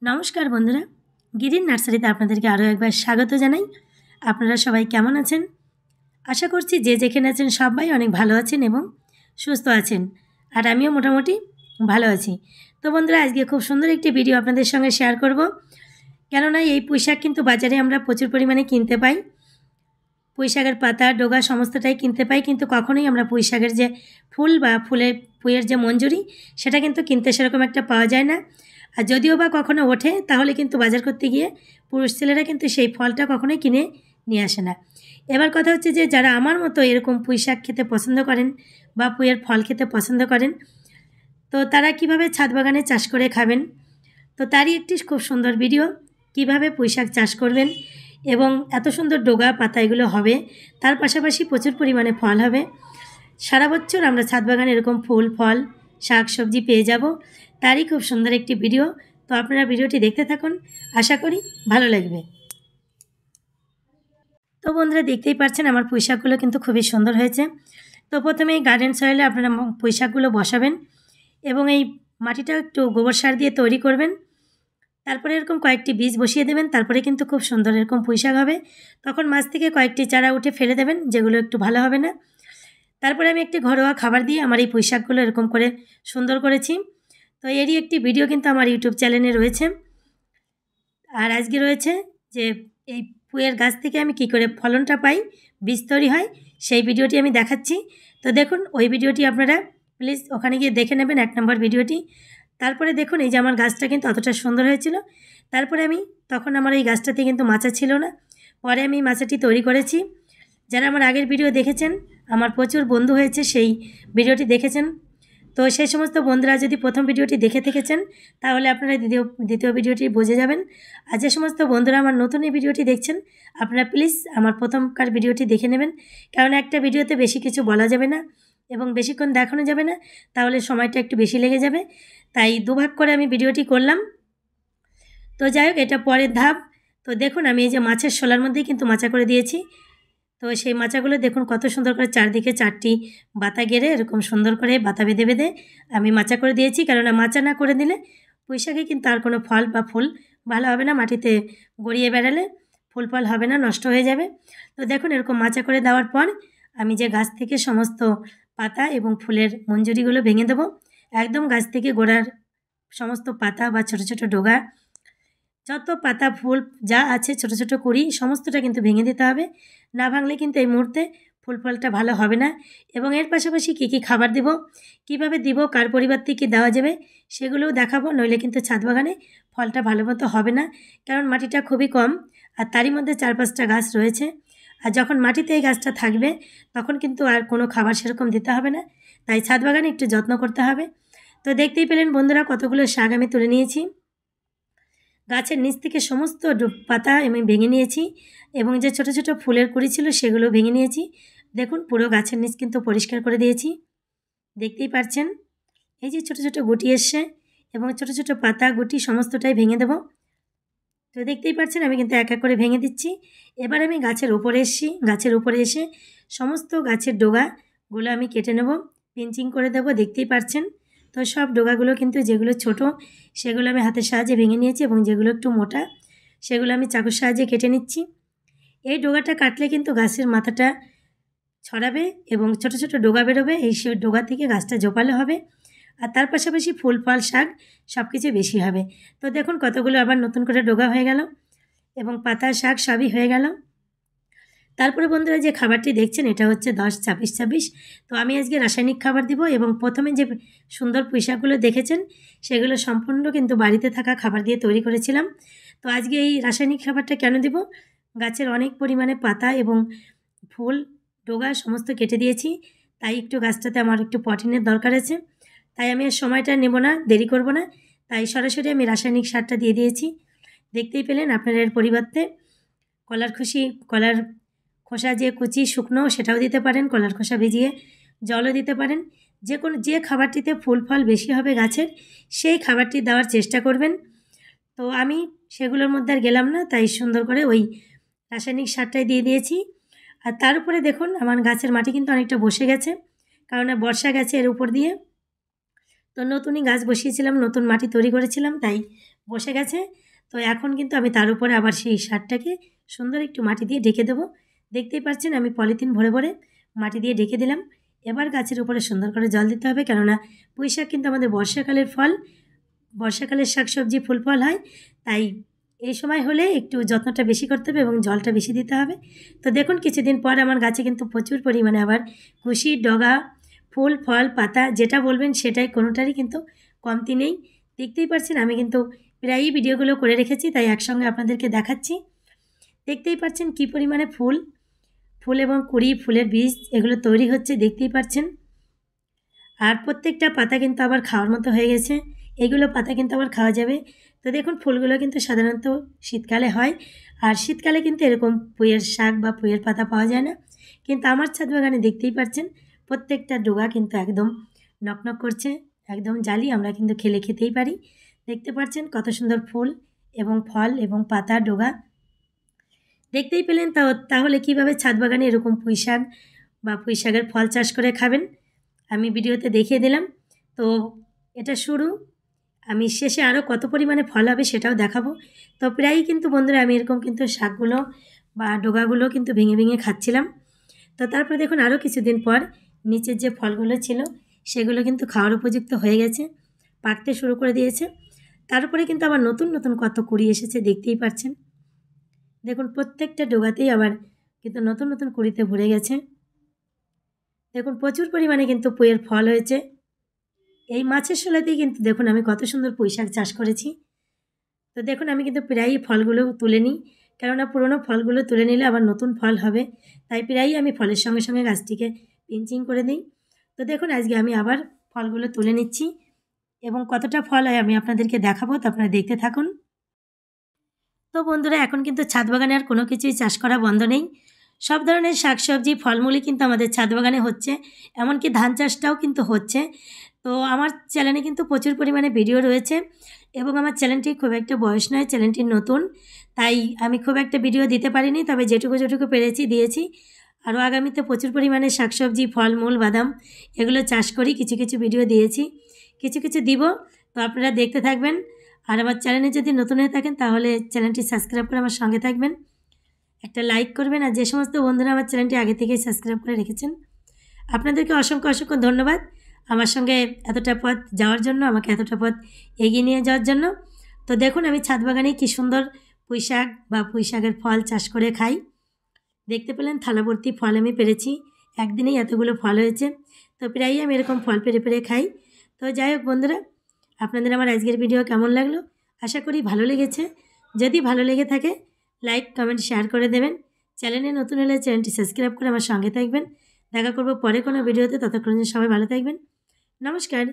নমস্কার বন্ধুরা, গিরিন নার্সারিতে আপনাদেরকে আরও একবার স্বাগত জানাই। আপনারা সবাই কেমন আছেন? আশা করছি যে যেখানে আছেন সবাই অনেক ভালো আছেন এবং সুস্থ আছেন, আর আমিও মোটামুটি ভালো আছি। তো বন্ধুরা, আজকে খুব সুন্দর একটি ভিডিও আপনাদের সঙ্গে শেয়ার করব। কেননা এই পুঁইশাক কিন্তু বাজারে আমরা প্রচুর পরিমাণে কিনতে পাই। পুঁইশাকের পাতা, ডগা সমস্তটাই কিনতে পাই, কিন্তু কখনোই আমরা পুঁইশাকের যে ফুল বা পুঁইয়ের যে মঞ্জুরি সেটা কিন্তু কিনতে সেরকম একটা পাওয়া যায় না। আর যদিও বা কখনো ওঠে, তাহলে কিন্তু বাজার করতে গিয়ে পুরুষ ছেলেরা কিন্তু সেই ফলটা কখনোই কিনে নিয়ে আসে না। এবার কথা হচ্ছে যে যারা আমার মতো এরকম পুঁইশাক খেতে পছন্দ করেন বা পুঁইয়ের ফল খেতে পছন্দ করেন, তো তারা কিভাবে ছাদ বাগানে চাষ করে খাবেন, তো তারই একটি খুব সুন্দর ভিডিও, কিভাবে পুঁইশাক চাষ করবেন এবং এত সুন্দর ডগা পাতা এগুলো হবে, তার পাশাপাশি প্রচুর পরিমাণে ফল হবে। সারা বছর আমরা ছাদ বাগানে এরকম ফুল ফল শাক সবজি পেয়ে যাব, তারই খুব সুন্দর একটি ভিডিও। তো আপনারা ভিডিওটি দেখতে থাকুন, আশা করি ভালো লাগবে। তো বন্ধুরা, দেখতেই পাচ্ছেন আমার পুঁইশাকগুলো কিন্তু খুবই সুন্দর হয়েছে। তো প্রথমে এই গার্ডেন সয়েলে আপনারা পুঁইশাকগুলো বসাবেন এবং এই মাটিটা একটু গোবর সার দিয়ে তৈরি করবেন। তারপরে এরকম কয়েকটি বীজ বসিয়ে দেবেন, তারপরে কিন্তু খুব সুন্দর এরকম পুঁইশাক হবে। তখন মাছ থেকে কয়েকটি চারা উঠে ফেলে দেবেন, যেগুলো একটু ভালো হবে না। তারপরে আমি একটি ঘরোয়া খাবার দিয়ে আমার এই পুঁইশাকগুলো এরকম করে সুন্দর করেছি। তো এরই একটি ভিডিও কিন্তু আমার ইউটিউব চ্যানেলে রয়েছে। আর আজকে রয়েছে যে এই পুঁইয়ের গাছ থেকে আমি কি করে ফলনটা পাই, বীজ তৈরি হয়, সেই ভিডিওটি আমি দেখাচ্ছি। তো দেখুন ওই ভিডিওটি আপনারা প্লিজ ওখানে গিয়ে দেখে নেবেন, 1 নম্বর ভিডিওটি। তারপরে দেখুন এই যে আমার গাছটা কিন্তু অতটা সুন্দর হয়েছিল। তারপরে তখন আমার এই গাছটাতে কিন্তু মাচা ছিল না, পরে আমি মাচাটি তৈরি করেছি। যারা আমার আগের ভিডিও দেখেছেন, আমার প্রচুর বন্ধু হয়েছে সেই ভিডিওটি দেখেছেন। তো সেই সমস্ত বন্ধুরা যদি প্রথম ভিডিওটি দেখে থেকেছেন, তাহলে আপনারা দ্বিতীয় ভিডিওটি বুঝে যাবেন। আর যে সমস্ত বন্ধুরা আমার নতুন এই ভিডিওটি দেখছেন, আপনারা প্লিজ আমার প্রথমকার ভিডিওটি দেখে নেবেন। কারণ একটা ভিডিওতে বেশি কিছু বলা যাবে না এবং বেশিক্ষণ দেখানো যাবে না, তাহলে সময়টা একটু বেশি লেগে যাবে। তাই দুভাগ করে আমি ভিডিওটি করলাম। তো যাই হোক, এটা পরের ধাপ। তো দেখুন আমি এই যে মাছের শোলার মধ্যেই কিন্তু মাচা করে দিয়েছি। তো সেই মাচাগুলো দেখুন কত সুন্দর করে চারদিকে 4টি বাতা গেড়ে এরকম সুন্দর করে বাতা বেঁধে বেঁধে আমি মাচা করে দিয়েছি। কেননা মাচা না করে দিলে পুঁইশাকে কিন্তু আর কোনো ফল বা ফুল ভালো হবে না, মাটিতে গড়িয়ে বেড়ালে ফুল ফল হবে না, নষ্ট হয়ে যাবে। তো দেখুন এরকম মাচা করে দেওয়ার পর আমি যে গাছ থেকে সমস্ত পাতা এবং ফুলের মঞ্জুরিগুলো ভেঙে দেবো। একদম গাছ থেকে গোড়ার সমস্ত পাতা বা ছোট ছোট ডগা, যত পাতা ফুল যা আছে ছোট ছোট কুড়ি, সমস্তটা কিন্তু ভেঙে দিতে হবে। না ভাঙলে কিন্তু এই মুহূর্তে ফুল ফলটা ভালো হবে না। এবং এর পাশাপাশি কী কী খাবার দেব, কীভাবে দিব, কার পরিবর্তে কী দেওয়া যাবে সেগুলোও দেখাবো। নইলে কিন্তু ছাদ বাগানে ফলটা ভালো মতো হবে না, কারণ মাটিটা খুবই কম আর তারই মধ্যে 4-5টা গাছ রয়েছে। আর যখন মাটিতে এই গাছটা থাকবে তখন কিন্তু আর কোনো খাবার সেরকম দিতে হবে না, তাই ছাদ বাগানে একটু যত্ন করতে হবে। তো দেখতেই পেলেন বন্ধুরা, কতগুলো শাক আমি তুলে নিয়েছি। গাছের নিচ থেকে সমস্ত পাতা আমি ভেঙে নিয়েছি এবং যে ছোট ছোট ফুলের কুড়ি ছিল সেগুলো ভেঙে নিয়েছি। দেখুন পুরো গাছের নিচ কিন্তু পরিষ্কার করে দিয়েছি, দেখতেই পাচ্ছেন। এই যে ছোট ছোট গুটি এসছে এবং ছোট ছোট পাতা গুটি সমস্তটাই ভেঙে দেব। তো দেখতেই পাচ্ছেন আমি কিন্তু এক এক করে ভেঙে দিচ্ছি। এবার আমি গাছের উপরে এসেছি, গাছের উপরে এসে সমস্ত গাছের ডগাগুলো আমি কেটে নেব, পিঞ্চিং করে দেবো, দেখতেই পাচ্ছেন। তো সব ডগাগুলো কিন্তু যেগুলো ছোট সেগুলো আমি হাতের সাহায্যে ভেঙে নিয়েছি এবং যেগুলো একটু মোটা সেগুলো আমি চাকুর সাহায্যে কেটে নিচ্ছি। এই ডগাটা কাটলে কিন্তু গাছের মাথাটা ছড়াবে এবং ছোট ছোট ডগা বেরোবে, এই ডগা থেকে গাছটা জোপালো হবে আর তার পাশাপাশি ফুল ফল শাক সব কিছু বেশি হবে। তো দেখুন কতগুলো আবার নতুন করে ডগা হয়ে গেল এবং পাতা শাক সবই হয়ে গেল। তারপরে বন্ধুরা যে খাবারটি দেখছেন এটা হচ্ছে 10-26-26। তো আমি আজকে রাসায়নিক খাবার দিব এবং প্রথমে যে সুন্দর পুঁইশাকগুলো দেখেছেন সেগুলো সম্পূর্ণ কিন্তু বাড়িতে থাকা খাবার দিয়ে তৈরি করেছিলাম। তো আজকে এই রাসায়নিক খাবারটা কেন দিব, গাছের অনেক পরিমাণে পাতা এবং ফুল ডগা সমস্ত কেটে দিয়েছি, তাই একটু গাছটাতে আমার একটু প্রোটিনের দরকার আছে। তাই আমি আর সময়টা নেব না, দেরি করব না, তাই সরাসরি আমি রাসায়নিক সারটা দিয়ে দিয়েছি। দেখতেই পেলেন আপনারা এর পরিবর্তে কলার খোসা যে কুচি শুকনো সেটাও দিতে পারেন, কলার খোসা ভিজিয়ে জলও দিতে পারেন। যে খাবারটিতে ফুল ফল বেশি হবে গাছের সেই খাবারটি দেওয়ার চেষ্টা করবেন। তো আমি সেগুলোর মধ্যে আর গেলাম না, তাই সুন্দর করে ওই রাসায়নিক সারটাই দিয়ে দিয়েছি। আর তার উপরে দেখুন আমার গাছের মাটি কিন্তু অনেকটা বসে গেছে, কারণ বর্ষা গেছে এর উপর দিয়ে। তো নতুনই গাছ বসিয়েছিলাম, নতুন মাটি তৈরি করেছিলাম, তাই বসে গেছে। তো এখন কিন্তু আমি তার উপরে আবার সেই সারটাকে সুন্দর একটু মাটি দিয়ে ঢেকে দেবো। দেখতেই পাচ্ছেন আমি পলিথিন ভরে ভরে মাটি দিয়ে ঢেকে দিলাম। এবার গাছের উপরে সুন্দর করে জল দিতে হবে, কেননা পুঁই শাক কিন্তু আমাদের বর্ষাকালের ফল, বর্ষাকালের শাকসবজি ফুল ফল হয়, তাই এই সময় হলে একটু যত্নটা বেশি করতে হবে এবং জলটা বেশি দিতে হবে। তো দেখুন কিছুদিন পর আমার গাছে কিন্তু প্রচুর পরিমাণে আবার কুশি, ডগা, ফুল, ফল, পাতা যেটা বলবেন সেটাই, কোনোটারই কিন্তু কমতি নেই। দেখতেই পাচ্ছেন আমি কিন্তু প্রায়ই ভিডিওগুলো করে রেখেছি, তাই একসঙ্গে আপনাদেরকে দেখাচ্ছি। দেখতেই পাচ্ছেন কী পরিমাণে ফুল এবং কুঁড়ি, ফুলের বীজ এগুলো তৈরি হচ্ছে, দেখতেই পাচ্ছেন। আর প্রত্যেকটা পাতা কিন্তু আবার খাওয়ার মতো হয়ে গেছে। এগুলো পাতা কিন্তু আবার খাওয়া যাবে। তো দেখুন ফুলগুলো কিন্তু সাধারণত শীতকালে হয়, আর শীতকালে কিন্তু এরকম পুঁইয়ের শাক বা পুঁইয়ের পাতা পাওয়া যায় না। কিন্তু আমার ছাদ বাগানে দেখতেই পাচ্ছেন প্রত্যেকটা ডগা কিন্তু একদম নকনক করছে, একদম জালি, আমরা কিন্তু খেতেই পারি। দেখতে পাচ্ছেন কত সুন্দর ফুল এবং ফল এবং পাতা, ডগা দেখতেই পেলেন। তাহলে কীভাবে ছাদ বাগানে এরকম পুঁই শাক বা পুঁই শাকের ফল চাষ করে খাবেন আমি ভিডিওতে দেখিয়ে দিলাম। তো এটা শুরু, আমি শেষে আরও কত পরিমাণে ফল হবে সেটাও দেখাবো। তো প্রায়ই কিন্তু বন্ধুরা আমি এরকম কিন্তু শাকগুলো বা ডগাগুলো কিন্তু ভেঙে ভেঙে খাচ্ছিলাম। তো তারপরে দেখুন আরও কিছুদিন পর নিচের যে ফলগুলো ছিল সেগুলো কিন্তু খাওয়ার উপযুক্ত হয়ে গেছে, পাকতে শুরু করে দিয়েছে। তারপরে কিন্তু আবার নতুন নতুন কত কুড়ি এসেছে, দেখতেই পাচ্ছেন। দেখুন প্রত্যেকটা ডগাতেই আবার কিন্তু নতুন নতুন কুড়িতে ভরে গেছে। দেখুন প্রচুর পরিমাণে কিন্তু পুঁইয়ের ফল হয়েছে। এই মাছের শোলাতেই কিন্তু দেখুন আমি কত সুন্দর পুঁই শাক চাষ করেছি। তো দেখুন আমি কিন্তু প্রায়ই ফলগুলো তুলে নিই, কেননা পুরনো ফলগুলো তুলে নিলে আবার নতুন ফল হবে, তাই প্রায়ই আমি ফলের সঙ্গে সঙ্গে গাছটিকে পিঞ্চিং করে দিই। তো দেখুন আজকে আমি আবার ফলগুলো তুলে নিচ্ছি এবং কতটা ফল হয় আমি আপনাদেরকে দেখাবো, তো আপনারা দেখতে থাকুন। তো বন্ধুরা এখন কিন্তু ছাদ বাগানে আর কোনো কিছুই চাষ করা বন্ধ নেই। সব ধরনের শাকসবজি, ফলমূলই কিন্তু আমাদের ছাদ বাগানে হচ্ছে, এমনকি ধান চাষটাও কিন্তু হচ্ছে। তো আমার চ্যানেলে কিন্তু প্রচুর পরিমাণে ভিডিও রয়েছে এবং আমার চ্যানেলটি খুব একটা বয়স নয়, চ্যানেলটি নতুন, তাই আমি খুব একটা ভিডিও দিতে পারিনি, তবে যেটুকু পেরেছি দিয়েছি। আরও আগামীতে প্রচুর পরিমাণে শাকসবজি, ফলমূল, বাদাম এগুলো চাষ করি, কিছু কিছু ভিডিও দিয়েছি, কিছু কিছু দিব। তো আপনারা দেখতে থাকবেন। আর আমার চ্যানেলে যদি নতুন হয়ে থাকেন তাহলে চ্যানেলটি সাবস্ক্রাইব করে আমার সঙ্গে থাকবেন, একটা লাইক করবেন। আর যে সমস্ত বন্ধুরা আমার চ্যানেলটি আগে থেকেই সাবস্ক্রাইব করে রেখেছেন আপনাদেরকে অসংখ্য অসংখ্য ধন্যবাদ আমার সঙ্গে এতটা পথ যাওয়ার জন্য, আমাকে এতটা পথ এগিয়ে নিয়ে যাওয়ার জন্য। তো দেখুন আমি ছাদ বাগানে কী সুন্দর পুঁই শাক বা পুঁই শাকের ফল চাষ করে খাই। দেখতে পেলেন থালাভর্তি ফল আমি পেরেছি, একদিনেই এতগুলো ফল হয়েছে। তো প্রায়ই আমি এরকম ফল পেরে পেরে খাই। তো যাই হোক বন্ধুরা, আপনাদের আমার আজকের ভিডিও কেমন লাগলো আশা করি ভালো লেগেছে। যদি ভালো লেগে থাকে লাইক, কমেন্ট, শেয়ার করে দেবেন। চ্যানেলে নতুন হলে চ্যানেলটি সাবস্ক্রাইব করে আমার সঙ্গে থাকবেন। দেখা করব পরে কোনো ভিডিওতে, ততক্ষণ সবাই ভালো থাকবেন। নমস্কার।